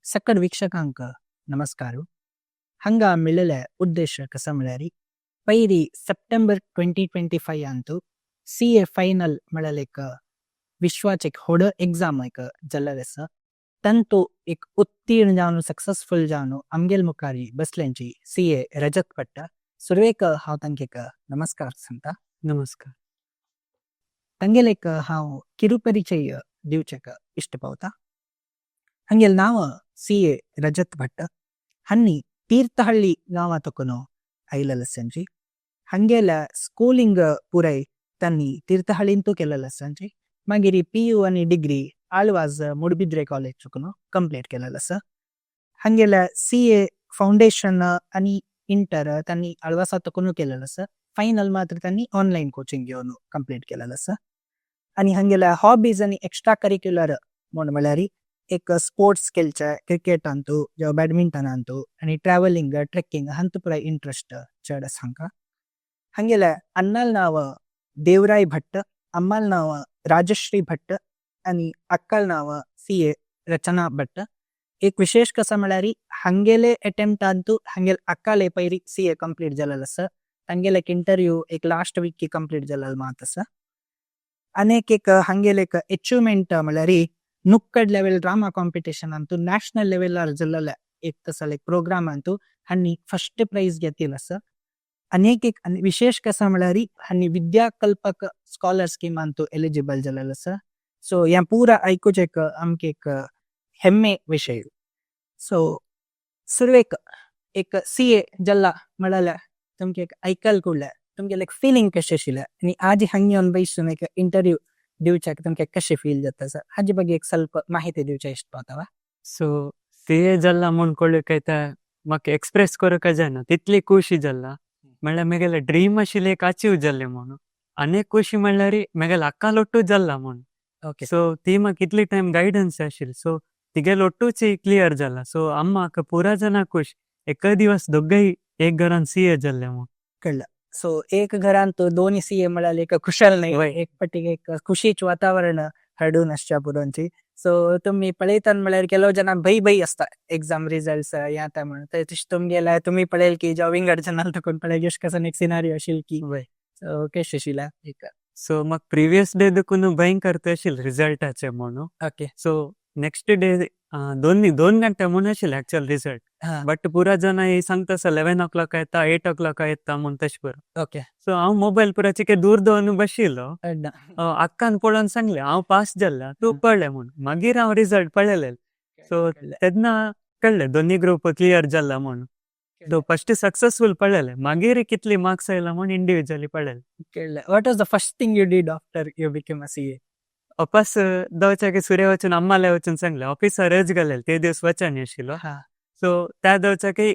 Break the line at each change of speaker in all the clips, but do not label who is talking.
सकड वीक्षकांक नमस्कार. हंगा मिळाल्या उद्देश कसा मिळाली पैरी सप्टेंबर 2025 अंतू CA फायनल मिळालेक विश्वाचे होड एग्जाम एक जल्लरस तंतु एक उत्तीर्ण जावनु सक्सेसफुल जावनु आमगेल मुखारी बसल्यांची CA रजत भट्ट सुरवेक हांव तांकेक नमस्कार सांगता.
नमस्कार.
तांगेल एक हांव किरुपरिचय दिवचेक इष्ट पावता. हंगेल नाव CA रजत भट्ट हन्नी तीर्थहಳ್ಳಿ गावा तकनो आयललसंजी हंगेल स्कूलिंग पुराय तन्नी तीर्थहಳ್ಳಿंतू केललसंजी मागिरी PU आणि डिग्री आळवाज मुडबिद्रे कॉलेज चुकनो कंप्लीट केललस. हंगेल CA फाउंडेशन आणि इंटर तन्नी आळवासा तकनो केललस. फायनल मात्र तन्नी ऑनलाइन कोचिंग घेऊन कंप्लीट केललस. आणि हंगेल हॉबीज आणि एक्स्ट्रा करिक्युलर म्हण म्हळ्यार एक स्पोर्ट्स खेळचे क्रिकेट अंतू जावं बॅडमिंटन अंतू आणि ट्रॅव्हलिंग ट्रेकिंग हंत पुरा इंट्रस्ट चड आसा हांकां. हंगेल अन्नाल नाव देवराय भट्ट, अम्माल नाव राजश्री भट्ट आणि अक्काल नाव CA रचना भट्ट. एक विशेष कसा म्हळ्यार हंगेले अटेम्प्ट अंतू हंगेल अक्काले पैरी CA कंप्लीट जालेल आसा. तांगेल एक इंटरव्यू एक लास्ट वीक की कंप्लीट जालेल मात आसा. अनेक एक हंगेल एक अचिवमेंट म्हळ्यार नुक्कड level drama competition Antu national लेवलार जाल्लेले एक तसले प्रोग्राम अंतू हन्नी फर्स्ट प्राइज घेतिल आसा. अनेक एक विशेष कसा म्हळ्यार हन्नी विद्याकल्पक स्कॉलर स्कीम अंतू एलिजिबल जाल्लेल आसा. सो ह्या पुरा ऐकूच एक आमके एक हेम्मे विषय. सो सुरवेक एक CA जल्ला म्हळ्यार तुमके एक ऐकल कुडले तुमगे एक फीलिंग कशें आशिल्लें आणि आज हंगे येवन बैसून एक इंटरव्यू दिवच्याक तुमके कशें फील जाता सर हाजे ಬಗ್ಗೆ एक ಸ್ವಲ್ಪ माहिती दिवचे इष्ट पावता.
सो CA जल्ला म्हूण कळ्ळें म्हाका एक्सप्रेस करूंक जायना तितली खुशी जाल्ला. म्हणल्यार म्हगेलें ड्रीम आशिल्लें एक अचीव जाल्लें म्हणून. आनी खुशी म्हणल्यार म्हगेल्या अक्का लोट्टू जाल्ला म्हणून.
ओके.
सो ती म्हाका इतली टायम गायडन्स आशिल्ली. सो तिगे लोट्टूच क्लियर जाला. सो अम्माक पुरा जाणां खुश एक दिवस दोगांय एक घरान CA जाल्ले म्हणून
कळलं. सो एक घरान तो दोन्ही CA म्हळ्यार एक खुशाल नाही एक पट्टी एक खुशीच वातावरण हरडून आसच्या पुरोंची. सो तुम्ही पळयतान म्हळ्यार केलो जना भय असता एक्झाम रिजल्ट्स या त्या म्हणून तशें तुमगेल्या तुम्ही पळयल की जॉबिंग अडचणाल तकून पळय यश कसन एक सिनारियो आशिल की सो कशें आशिल्ला एक.
सो म्हाका प्रिवियस डे देखून भयंकर आशिल्लें रिजल्टाचे म्हणून.
ओके.
सो नेक्स्ट डे दोन घंटे म्हणून आशिल्ले एक्चुअल रिजल्ट. बट पुरा जाणां सांगता 11 o'clock येता 8 o'clock येता म्हणून तशें पुरो.
ओके.
सो हांव मोबायल पुरा चिके दूर दवरून बशिल्लो. अक्कान पळोवन सांगलें हांव पास जाल्ला तूं पळय म्हणून. मागीर हांव रिजल्ट पळयलें. सो तेन्ना कळ्ळें दोन्ही ग्रुप क्लियर जाल्ला म्हणून. सो फर्स्ट सक्सेसफुल पळयलें मागीर कितली मार्क्स आयला म्हणून इंडिव्हिज्युअली पळयलें.
कळ्ळें. व्हॉट वाज the first thing you did after you became a CA?
वापस दवचाके सूर्य वचून अम्माले वचून सांगलें ऑफिसर रज घालेल ते दिवस वचन आशिल्लो. सो त्या दवचाके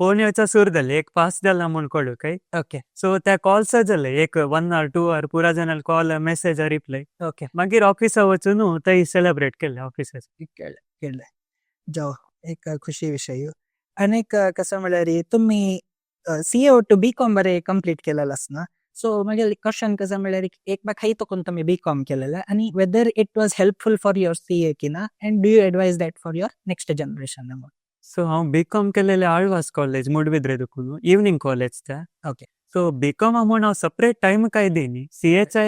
फोन येवचा सूर जाले एक पास जाला म्हूण कळ्ळें काय.
ओके.
सो त्या कॉल्स जाले एक 1 or 2 hour पुरा जाणाल कॉल मेसेज रिप्लाय.
ओके.
मागीर ऑफिसा वचून थंय सेलिब्रेट केले ऑफिसाच.
कळ्ळें. जाव एक खुशी विषय. अनेक कसं म्हळ्यार तुम्ही CA टू BCom बरे कंप्लीट केलेलं ना. सो मागीर क्वेश्चन कसं म्हळ्यार एक खाई तकून तुम्ही BCom केलेलं आणि whether it was helpful for your CA की ना and do you advise that for your next generation.
So हांव BCom केलेलें आळवास कॉलेज मुडबिद्रे देखून इवनिंग कॉलेज त्या.
ओके.
सो BCom म्हणून हांव सेपरेट टायम काय दिनी. CAचा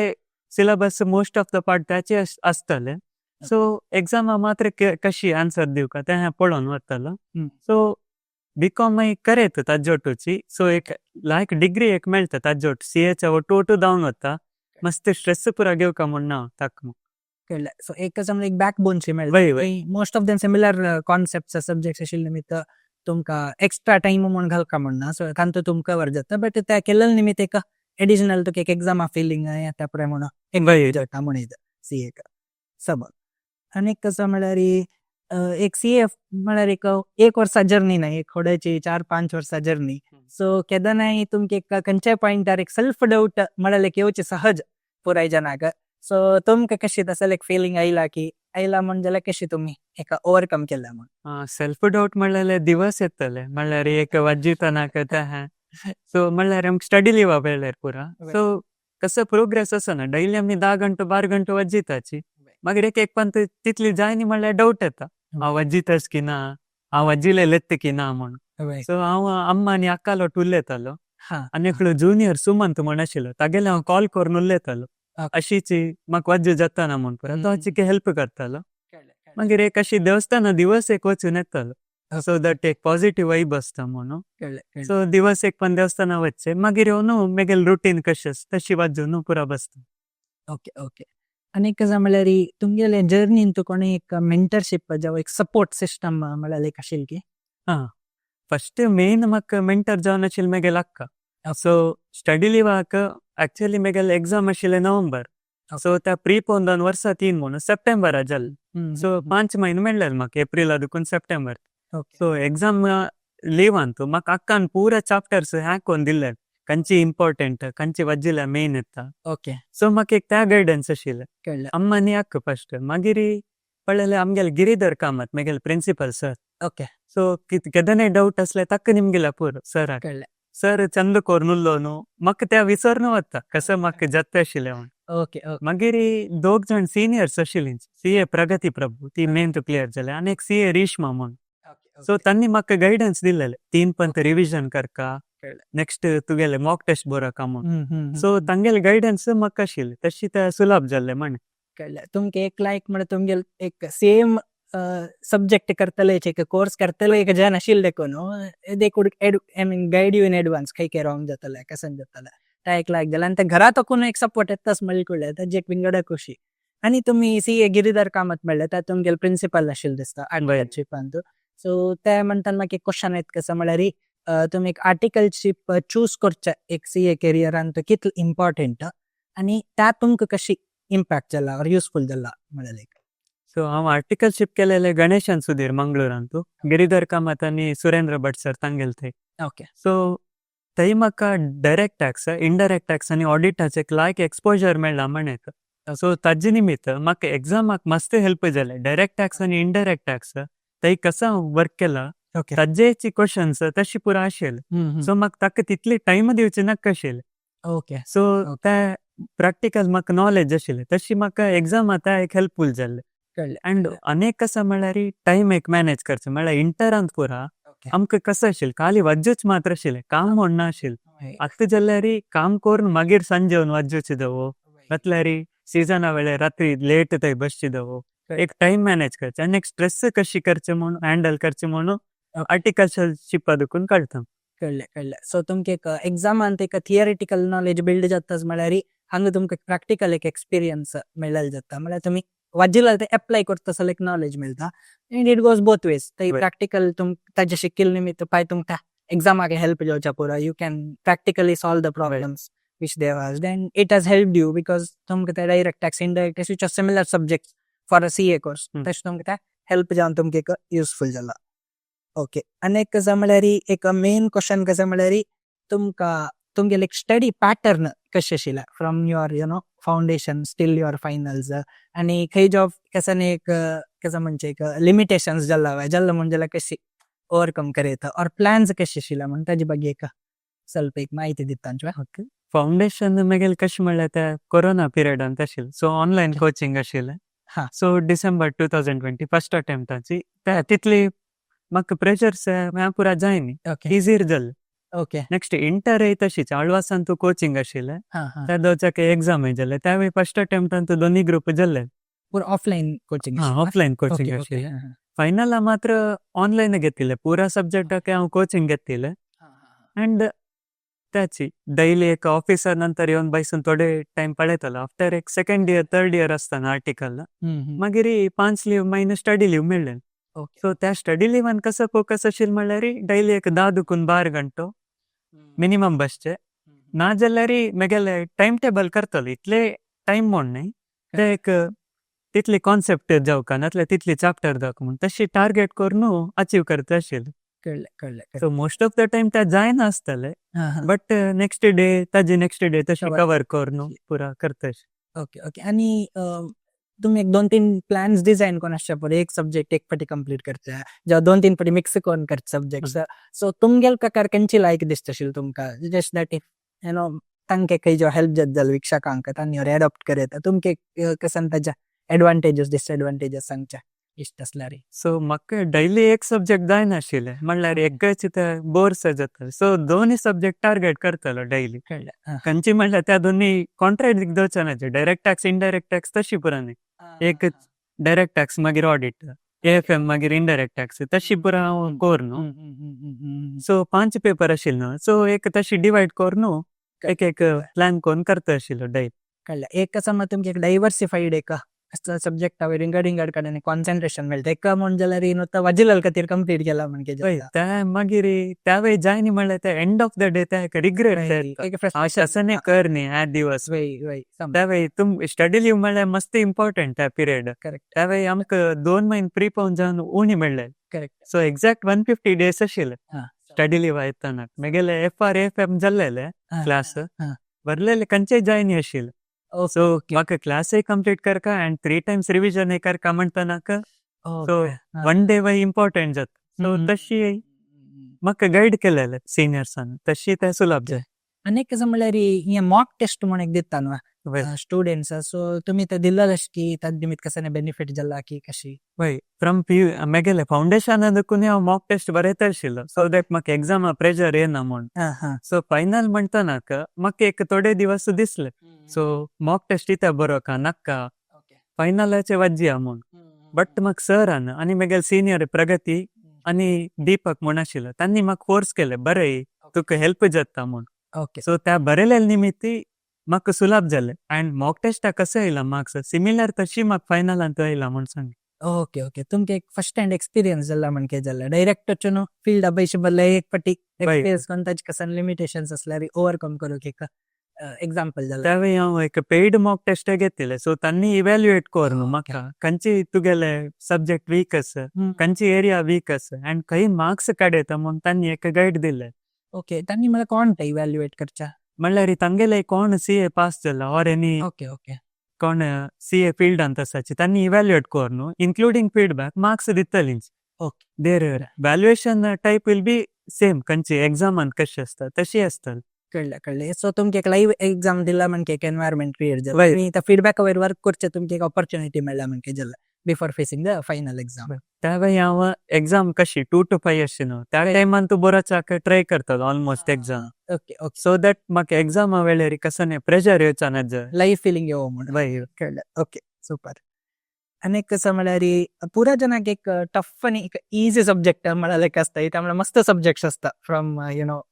syllabus most of the part त्याचे आसतले. सो एग्जामा मात्र कशी आन्सर दिवका तें पळोवन वतलो. सो BCom करेत ताज्योटूची. सो एक लायक डिग्री एक मेळटा ताज्योट CAचा टू जावन वता. मस्त स्ट्रेस पुरा घेवका म्हूण ना ताका.
कळ्ळें. सो एक कसं म्हणजे एक बॅकबोनची मेळटा. Most of them similar concept subjects आशिल्ले निमित्त तुमकां एक्स्ट्रा टायम म्हूण घालका म्हणना. सो तांतू तुमकां कवर जाता. बट त्या केलेल्या निमित्त एक एडिशनल तुका एक एक्झामा फिलिंग त्या पुराय म्हणून एक जाता म्हणून CA सब. आनीक कसं म्हळ्यार एक CA म्हळ्यार एक वर्सा जर्नी नाही एक खोड्याची 4-5 वर्सा जर्नी. सो केदां नाही तुमके एक खंयच्याय पॉइंटार एक सेल्फ डाऊट म्हळ्यार एक येवचे सहज पुराय जनाक. सो तुमकां कशी तसले एक फिलिंग आयला म्हण जाल्यार कशी तुम्ही एक ओवरकम केला म्हण.
सेल्फ डाऊट म्हणल्यार दिवस येतले म्हणल्यार एक वाजितना कथा. सो म्हणल्यार आमकां स्टडी लिवा पडल्यार पुरा. सो कसं प्रोग्रेस आसना डेली आमी 10 घंटो 12 घंटो वाजिताची. मागीर एक पण तितली जायनी म्हणल्यार डाऊट येता हांव वाजितास की ना हांव अज्जिले लेत्तिकी ना म्हूण
Right.
सो हांव अम्मा आनी अक्कालोट उलयतालो
हा
आनी एकलो जुनियर सुमंत म्हूण आशिल्लो तागेले हांव कॉल करून उलयतालो
Okay.
अशीची म्हाका वज्ज जाता म्हूण पुरो तो अचिके हेल्प करतालो
कळ्ळें,
मागीर एक अशी देवस्थाना दिवस एक वचून येतालो
Okay.
सो दॅट एक पॉझिटिव्ह वाईब आसता म्हणून
कळ्ळें.
सो दिवस एक पण देवस्थाना वच्चे मागीर येवन मेगेल रुटीन कशें आसा तशी वाजून पुरा बसता
ओके. आनी कशें म्हळ्यार तुमगेले जर्नीन तूं कोणी एक मेंटरशीप जावं एक सपोर्ट सिस्टम म्हळ्यार एक आशिल्ली की
हां फस्ट मेन म्हाका मेंटर जावन आशिल्ली मेगेल अक्का सो स्टडी लिवाक एक्चुअली मेगेल एग्जाम आशिल्ले नोव्हेंबर सो त्या प्रीपोन 2 वर्सां 3 म्हणून सप्टेंबरा जाल्ले सो 5 म्हयने मेळ्ळे म्हाका एप्रिला दुखून सप्टेंबर
ओके
सो एग्जाम लिवान तू म्हाका अक्कान पुरा चॅप्टर्स ह्या कोन्न दिल्ले खंयची इम्पॉर्टंट खंयची वज्जिल्या मेन येता
ओके
सो म्हाका एक त्या गायडन्स आशिल्ले
कळ्ळें
अम्मा आनी अक्क फस्ट मागीर पळयलें आमगेले गिरीधर कामत मेगेले प्रिंसिपल सर
ओके
सो केदनय डाऊट असले ताका निमगेल्या पुरो सराक
कळ्ळें
सर चंद कोरून उरलो न्हू म्हाका त्या विसरून वता कसं म्हाका जत्त आशिल्लें म्हूण
ओके
मागीर दोग जाण सिनियर्स आशिल्लीं सीए प्रगती प्रभू ती मेन तू क्लियर जाले आनी एक सीए रेश्मा म्हूण सो तांणी म्हाका गायडन्स दिल्लेले 3 पंत रिविजन करका
कळ्ळें.
नेक्स्ट तुगेले मॉक टेस्ट बरोवका म्हूण
सो
सो तांगेले गायडन्स म्हाका आशिल्ले तशी ते सुलभ जाल्ले म्हण
कळ्ळें तुमकां एक लायक म्हळ्यार तुमगेल एक सेम सब्जेक्ट करतले एक कोर्स करतले एक जन आशिल्ले देखून they could I mean guide you in advance खंय खंय रॉंग जातलें कसन जातलें त्या एक लायक जालें आनी ते घरा तकून एक सपोर्ट येताच म्हणले कळ्ळें ताजे एक विंगड खुशी आनी तुमी सीए गिरीधर कामत म्हणलें त्या तुमगेले प्रिंसिपल आशिल्ले दिसता आर्टिकलशिपान सो ते म्हणटान म्हाका एक क्वेश्चन येता कसं म्हळ्यार तुमी एक आर्टिकलशीप चूज करचे एक सीए करियरान तो कितलो इम्पॉर्टंट आनी त्या तुमकां कशी इम्पॅक्ट जाला और युजफूल जाला म्हळ्यार
सो हांव आर्टिकलशीप केलेले गणेशान सुधीर मंगळुरान तू गिरीधर कामत आनी सुरेंद्र भट सर तांगेले थंय
ओके
सो थंय म्हाका डायरेक्ट टॅक्स इनडायरेक्ट टॅक्स आनी ऑडिटाचे एक लायक एक्सपोजर मेळ्ळा म्हणत सो ताजे निमित्त म्हाका एग्जामाक मस्त हेल्प जाले डायरेक्ट टॅक्स आनी इनडायरेक्ट टॅक्स थंय कसं वर्क केला
ओके
ताजेची क्वेश्चन्स तशी पुरा आशिल्ले सो म्हाका ताका तितली टायम दिवचे नाका आशिल्ले
ओके
सो ते प्रॅक्टिकल म्हाका नॉलेज आशिल्ले तशी म्हाका एग्जाम आतां एक हेल्पफूल जाल्ले
कळ्ळें
अँड अनेक कसं म्हळ्यार टायम एक मॅनेज करचें म्हळ्यार इंटरांत पुरा आमकां कसं आशिल्लें खाली वज्जूच मात्र आशिल्लें काम म्हूण ना आशिल्लें आतां जाल्यार काम करून मागीर सांजे येवन वज्जूची दवो म्हटल्यार सिजना वेळेर रात्री लेट थंय बसची दवो एक टायम मॅनेज करचें आनी एक स्ट्रेस कशी करचें म्हणून हँडल करचें म्हणून आर्टिकलशिपा देखून कळटा
कळ्ळें सो तुमकां एक एग्जामान एक थियरिटिकल नॉलेज बिल्ड जाताच म्हळ्यार हांगा तुमकां प्रॅक्टिकल एक एक्सपिरियन्स मेळ्ळेलो जाता म्हळ्यार तुमी वाजिला ते एप्लाय करता जाल्यार एक नॉलेज मेळटा end it goes both ways ते प्रॅक्टिकल तुम ताजे शिकिल्ले निमित्त पाय तुमकां एग्जामाक हेल्प जावच्या पुरा you can practically solve the problems which they have asked and it has helped you because तुमकां ते direct tax indirect tax which are similar subjects for a CA course तशें तुमकां ते हेल्प जावन तुमकां एक युजफूल जाला ओके आनी एक कसं म्हळ्यार एक मेन क्वेश्चन कसं म्हळ्यार तुमकां तुमगेले एक स्टडी पॅटर्न कशें आशिल्लें from your foundation steel your finals आनी खंय जॉब कसं एक कसं म्हणजे एक लिमिटेशन्स जाल्ला म्हणजे कशी ओवरकम करयता और प्लॅन्स कशे आशिल्ले म्हण ताजे ಬಗ್ಗೆ एक ಸ್ವಲ್ಪ एक माहिती दिता
ओके फाउंडेशन मेगेल कशें म्हणल्यार त्या कोरोना पिरियडांत आशिल्लें सो ऑनलायन कोचिंग आशिल्लें
हां
सो डिसेंबर 2020 फर्स्ट अटेम्प्टाची तितली म्हाका प्रेशर्स पुरा जायनी
ओके
इझीर जालें
ओके
नेक्स्ट इंटर तशीच आळवासान तू कोचिंग आशिल्लें
हां हां
त्या दोचाक एग्जाम जाले त्यावेळी फर्स्ट अटेम्प्टान तू दोन्ही ग्रुप जाल्ले
पूरा ऑफलायन कोचिंग
ऑफलायन कोचिंग आशिल्लें फायनला मात्र ऑनलायन घेतिल्लें पुरा सब्जेक्टाक हांव कोचिंग घेतिल्लें अँड त्याची डेली एक ऑफिसर नंतर येवन बसून थोडे टाइम पळयतालो आफ्टर एक सेकंड इयर थर्ड इयर आसतना आर्टिकल मागीर 5 महिने स्टडी लीव मेळ्ळे सो त्या स्टडी लिवान कसं फोकस आशिल्लें म्हळ्यार डेली एक 10 दुखून 12 घंटो मिनिमम बसचे ना जाल्यार म्हगेले टाइम टेबल करतलो इतले टाइम म्हण न्ही ते एक तितली कॉन्सेप्ट जावका नातल्या तितली चॅप्टर जावका म्हण तशी टार्गेट करून अचीव करता आशिल्लें
कळ्ळें
so most of the time त्या जायना आसतले बट नेक्स्ट डे ताजे नेक्स्ट डे तशी कवर करून पुरा करता
ओके ओके आनी तुमी एक 2-3 प्लॅन्स डिझायन कोण आसचे पळय एक सब्जेक्ट एक फाटी कंप्लीट करचे जावं 2-3 फाटी मिक्स करून करचे सब्जेक्ट्स सो तुमगेल प्रकार खंयची लायक दिसता आशिल्ली तुमकां जस्ट दॅट इफ तांकां खंय जो हेल्प जात जालो विक्षाकांक तांणी एडॉप्ट करता तुमकां कसन ताच्या एडवांटेजीस डिसएडवांटेजीस सांगचे इष्ट असला रे
सो म्हाका डेली एक सब्जेक्ट जायनाशिल्ले म्हणल्यार एकच बोर्स जाताले सो दोन्ही सब्जेक्ट टार्गेट करतालो डेली
कळलं
खंयची म्हणल्यार त्या दोन्ही कॉन्ट्रॅडिक्ट जावचे डायरेक्ट टॅक्स इनडायरेक्ट टॅक्स तशी पुरा न्ही एक डायरेक्ट टॅक्स मागीर ऑडिट AFM मागीर इनडायरेक्ट टॅक्स तशी पुरा हांव कोर न्हू सो 5 पेपर आशिल्ले न्हू सो एक तशी डिवायड कोर न्हू एक प्लॅन करून करता आशिल्लो डेली
कळलं एक समज तुमका एक डायवर्सिफाईड एक सब्जेक्ट रिंगड कडेन कॉन्सन्ट्रेशन मेळटा एका म्हण जाल्यार नुसतं वाजिलाल खातीर कंप्लीट केला म्हणजे
त्या मागीर त्या वेळी जाय न्ही म्हणल्यार त्या एंड ऑफ द डे त्या रिग्रेट असं नाही कर न्ही ह्या दिवस त्या वेळी तुम स्टडी लिव्ह म्हणल्यार मस्त इम्पॉर्टंट त्या पिरियड
करेक्ट
त्या वेळी आमकां 2 महिने प्री पावन जावन उणी मेळ्ळे
करेक्ट
सो एक्झॅक्ट 150 डेज आशिल्ले स्टडी लिव्ह येताना म्हगेले FR AFM जाल्लेले क्लास भरलेले खंयचेय जाय न्ही आशिल्ले सो म्हाका क्लासय कंप्लीट करका अँड 3 times रिव्हिजन करका म्हणटना सो 1 डे वय इम्पॉर्टंट जाता सो तशी म्हाका गाईड केलेले सिनियर्सान तशी ते सुलभ जाय
अनेक कसं म्हणल्यार हे मॉक टेस्ट म्हणून एक दिता न्हू स्टुडंट्स सो तुम्ही ते दिल्ले की ताजे निमित्त कसं बेनिफिट जाला की कशी
वय फ्रॉम म्हगेले फाउंडेशन देखून हांव मॉक टेस्ट बरयता आशिल्लो सो दॅट म्हाका एग्जामा प्रेशर येना म्हूण सो फायनल म्हणटना म्हाका एक थोडे दिवस दिसले सो मॉक टेस्ट इथे बरोवका नाका फायनलाचे वाजया म्हूण बट म्हाका सरान आनी म्हगेले सिनियर प्रगती आनी दीपक म्हूण आशिल्लो तांणी म्हाका फोर्स केले बरय तुका हेल्प जाता म्हूण
ओके
सो त्या बरयले निमित्त म्हाका सुलभ जालें अँड मॉक टेस्टा कसो येयला मार्क्स सिमिलर तशी म्हाका फायनलांत येयला म्हूण सांग
ओके ओके तुमका एक फर्स्ट हँड एक्सपिरियन्स जाला म्हणजे जाला डायरेक्ट न्हू फील्ड पयशे बदला एक फाटी एक्सपिरियन्स करून ताचे कसन लिमिटेशन्स असल्यार ओवरकम करूक एक एक्झाम्पल जाला
त्या वेळी हांव एक पेड मॉक टेस्ट घेतले सो तांणी इव्हॅल्युएट कर न्हू म्हाका खंयची तुगेले सब्जेक्ट वीक आसा खंयची एरिया वीक आसा अँड खंय मार्क्स काडयता म्हूण तांणी एक गाईड दिले
ओके तांणी मला कोण ते इव्हॅल्युएट करच्या
म्हणल्यार तांगेले कोण CA पास जाला ऑर एनी
ओके ओके
कोण CA फिल्डांत आसाची तांणी इव्हॅल्युएट कर न्हू इन्क्लुडींग फीडबॅक मार्क्स दितलींच
okay
there valuation type will be same खंयची एक्झामान कशी आसता तशी आसता
कळलं सो तुमका एक लाईव्ह एक्झाम दिला म्हणजे एक एनवायरमेंट क्रिएट जाला आणि त्या फीडबॅक वयर वर्क करचे तुमका एक ऑपॉर्च्युनिटी मेळ्ळा म्हणजे जाला before facing the final exam
त्या वेळी हांव एक्झाम कशी 2 to 5 अशी न्हू त्या टायमान तूं बरोवचाक ट्राय करतलो almost exam
okay okay
so that म्हाका एक्झामा वेळार कसं नाही प्रेशर येवचा ना जाय
लाईव्ह फिलिंग येवो म्हणून कळलं ओके सुपर आणि कसं म्हळ्यार पुरा जनाक एक टफ आणि एक इझी सब्जेक्ट म्हळ्यार एक असता त्यामुळे मस्त सब्जेक्ट्स असता फ्रॉम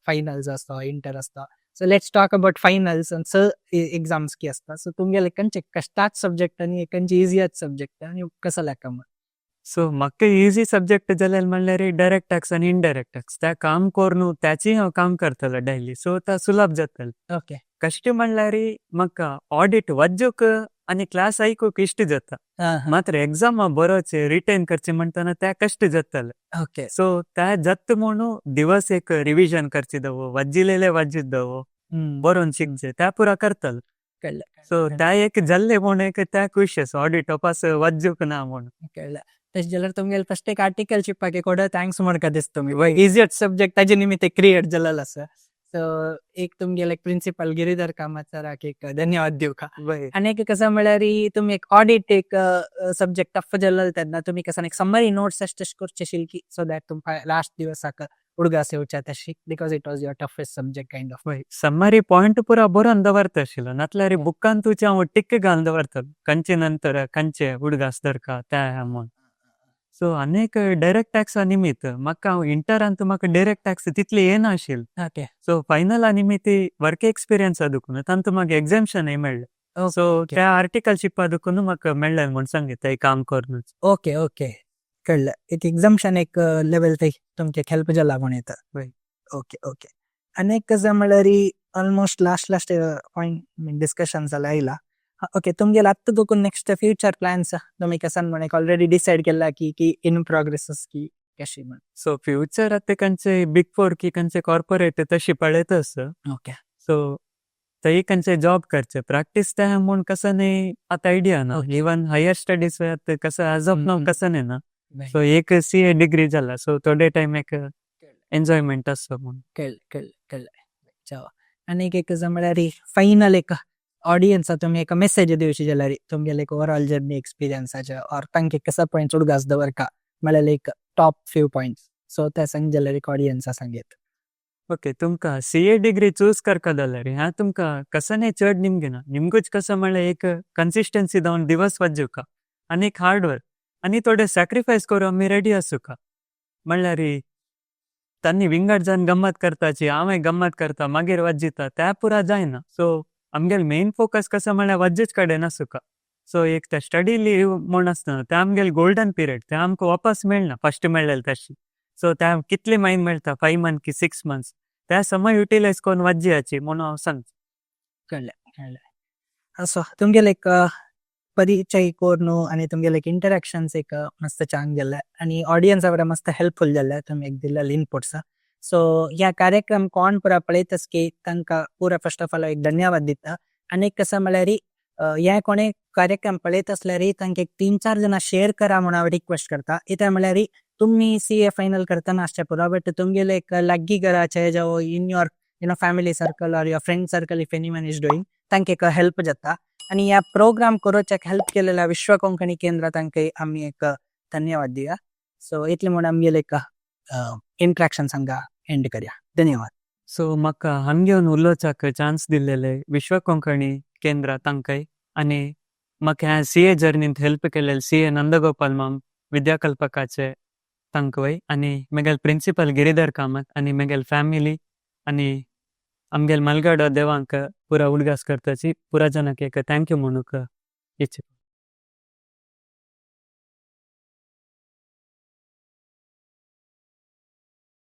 फायनल्स असता इंटर असता so let's talk about finals आणि एक्झाम्स की असता सो तुमगे खंयचे कष्टाच सब्जेक्ट आणि खंयचे इझीयाच सब्जेक्ट आणि कसं लाका
सो म्हाका इझी सब्जेक्ट जाल्यार म्हणल्यार डायरेक्ट टॅक्स आनी इनडायरेक्ट टॅक्स त्या काम कर न्हू त्याची हांव काम करतलो डेली सो त्या सुलभ जातलें
ओके
कष्ट म्हणल्यार म्हाका ऑडिट वाजूक आनी क्लास आयकूक इश्ट जाता मात्र एक्झामा बरोवचे रिटेन करचे म्हणटना त्या कष्ट जातले
ओके
सो त्या जाता म्हणून दिवस एक रिव्हिजन करचे दवो वाजिलेले वाजीत दवो बरोवन शिकचे त्या पुरा करतलो
कळलं
सो त्या एक जाल्ले म्हूण एक त्या क्विशस ऑडिट पास वाजूक ना म्हणून
कळलं तशें जाल्यार तुमगेले फर्स्ट एक आर्टिकल शिकपाक एक ऑर्डर थँक्स म्हणका दिसता तुमी इझियस्ट सब्जेक्ट ताजे निमित्त क्रिएट जालेलो आसा सो एक तुमगेले प्रिन्सिपल गिरीधर कामत सराक एक धन्यवाद दिवका आनी एक कसं म्हळ्यार तुमी एक ऑडिट एक सब्जेक्ट टफ जाल्लो तेन्ना तुमी कसं एक समरी नोट्स अशें करचे आशिल्ले की सो दॅट तुमकां लास्ट दिवसाक उडगास येवच्या तशी because it was your toughest subject kind of
summary point पुरा बरोवन दवरता आशिल्लो नातल्यार बुकान तुजे हांव टिक घालून दवरता खंयचे नंतर खंयचे उडगास धरका त्या म्हूण सो अनेक डायरेक्ट टॅक्सा निमित्त म्हाका हांव इंटरांत म्हाका डायरेक्ट टॅक्स तितली येना आशिल्ली
ओके
सो फायनला निमित्त वर्क एक्सपिरियन्स देखून तांत म्हाका एग्जामिशनय मेळ्ळें सो त्या आर्टिकल शिकपा देखून म्हाका मेळ्ळें म्हूण सांगितलं हें काम करूनच
ओके ओके कळलं एक एक्झामशन एक लेवल ते तुमचे हेल्प जाला म्हूण येता ओके ओके आनी एक कसं म्हळ्यार ऑलमोस्ट लास्ट पॉयंट डिस्कशन जालें आयला ओके तुमगेले आत्तां देखून नेक्स्ट फ्युचर प्लॅन्स तुमी कसान म्हण ऑलरेडी डिसायड केला की इन प्रोग्रेस की कशी म्हण
सो फ्युचर आतां खंयचे बिग 4 की खंयचे कॉर्पोरेट तशी पळयतास
ओके
सो थंय खंयचे जॉब करचे प्रॅक्टीस ते म्हूण कसं न्ही आतां आयडिया ना इवन हायर स्टडीज कसं एज ऑफ नाव कसं न्ही ना सो एक CA डिग्री जाला सो थोडे टायम एक एन्जॉयमेंट आसता म्हूण
कळ्ळें आनी एक कसं म्हळ्यार फायनल एक ऑडियन्स तुम्ही एक मेसेज दिवशी जाल्यार तुमगेले एक ओवरऑल जर्नी एक्सपिरियन्साचे और तांके कसा पॉइंट्स उडगास दवरका म्हळ्यार एक टॉप फ्यू पॉइंट्स सो ते सांग जाल्यार एक ऑडियन्सा सांगेत.
ओके तुमका CA डिग्री चूज करका जाल्यार ह्या तुमका कसं नाही चढ निमगेना निमगूच कसं म्हणल्यार एक कन्सिस्टन्सी जावन दिवस वाजूका आणि एक हार्डवर्क आणि थोडे सॅक्रिफायस करू आम्ही रेडी असू का म्हणल्यार तांणी विंगड जावन गंमत करताची हांवें गंमत करता मागीर वज्जिता त्या पुरा जायना. सो आमगेल मेन फोकस कसं म्हणल्यार वज्जीच कडेन आसूं का. सो एक ते स्टडी लीव म्हूण आसता ते आमगेल गोल्डन पिरियड ते आमकां वापस मेळना फस्ट मेळ्ळेले तशी. सो त्या कितले म्हयने मेळटा 5 मंथ की 6 मंथ्स त्या समय युटिलायज करून वज्जियाची म्हणून हांव सांगता.
कळ्ळें असो तुमगेले एक परिचय कोरनू आनी तुमगेले एक इंटरॅक्शन्स एक मस्त छान गेले आनी ऑडियन्सा बरें मस्त हेल्पफूल जाले तुमी एक दिल्ले इनपुट्स. सो ह्या कार्यक्रम कोण पुरा पळयतस की तांकां पुरा फर्स्ट ऑफ ऑल एक धन्यवाद दिता आनी एक कसं म्हळ्यार हे कोणें कार्यक्रम पळयत आसल्यार तांकां एक 3-4 जाणां शेअर करा म्हणून हांव रिक्वेस्ट करता. कित्याक म्हळ्यार तुमी CA फायनल करतना आसचे पुरो बट तुमगेले एक लागीं घराचे जावं in your family circle or your friend circle if anyone is doing तांकां एक हेल्प जाता आनी ह्या प्रोग्राम करोवच्याक हेल्प केलेल्या विश्व कोंकणी केंद्र तांकां आमी एक धन्यवाद दिया. सो इतले म्हणून आमगेले एक इंट्रॅक्शन हांगा एंड करया. धन्यवाद.
सो म्हाका हांगेवन उलोवच्याक चान्स दिलेले विश्व कोंकणी केंद्र तांकांय आनी म्हाका ह्या CA जर्नींत हेल्प केलेले CA नंदगोपाल मॅम विद्याकल्पकाचे तांकांय आनी म्हगेल प्रिंसिपल गिरीधर कामत आनी म्हगेल फॅमिली आनी आमगेल मलगडो देवांक पुरा उडगास करताची पुरा जनाक एक थँक्यू म्हणूक इच्छिता.